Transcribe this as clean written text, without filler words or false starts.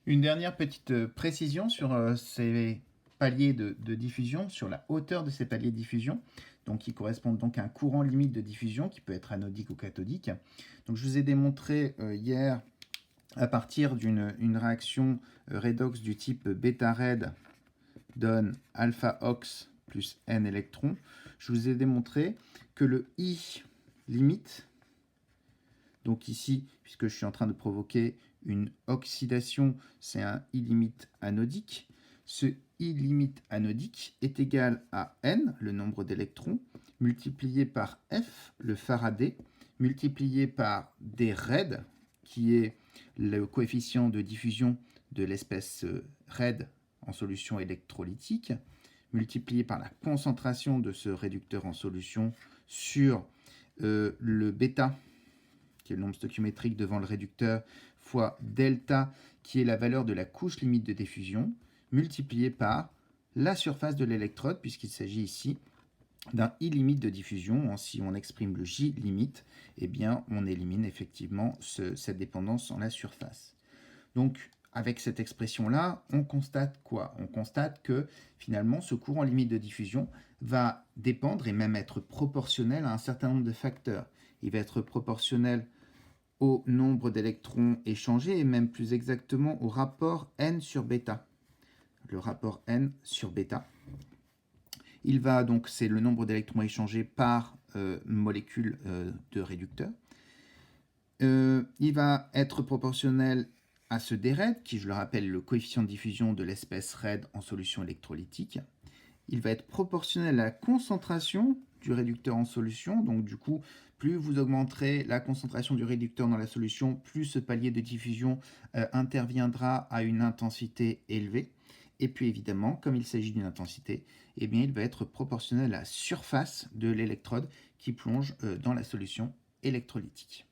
Une dernière petite précision sur ces paliers de diffusion, sur la hauteur de ces paliers de diffusion, donc qui correspondent donc à un courant limite de diffusion qui peut être anodique ou cathodique. Donc je vous ai démontré hier à partir d'une réaction redox du type bêta-red donne alpha-ox plus n électrons. Je vous ai démontré que le I limite, donc ici, puisque je suis en train de provoquer une oxydation, c'est un I limite anodique. Ce I limite anodique est égal à N, le nombre d'électrons, multiplié par F, le Faraday, multiplié par D red, qui est le coefficient de diffusion de l'espèce red en solution électrolytique, multiplié par la concentration de ce réducteur en solution sur le bêta, qui est le nombre stoichiométrique devant le réducteur, fois delta, qui est la valeur de la couche limite de diffusion, multiplié par la surface de l'électrode, puisqu'il s'agit ici d'un I limite de diffusion. Si on exprime le J limite, eh bien, on élimine effectivement cette dépendance en la surface. Donc, avec cette expression-là, on constate quoi? On constate que finalement, ce courant limite de diffusion va dépendre et même être proportionnel à un certain nombre de facteurs. Il va être proportionnel au nombre d'électrons échangés et même plus exactement au rapport N sur bêta. Le rapport N sur bêta. Il va donc, c'est le nombre d'électrons échangés par molécule de réducteur. Il va être proportionnel à ce D red, qui, je le rappelle, est le coefficient de diffusion de l'espèce red en solution électrolytique. Il va être proportionnel à la concentration du réducteur en solution. Donc du coup, plus vous augmenterez la concentration du réducteur dans la solution, plus ce palier de diffusion interviendra à une intensité élevée. Et puis évidemment, comme il s'agit d'une intensité, eh bien, il va être proportionnel à la surface de l'électrode qui plonge dans la solution électrolytique.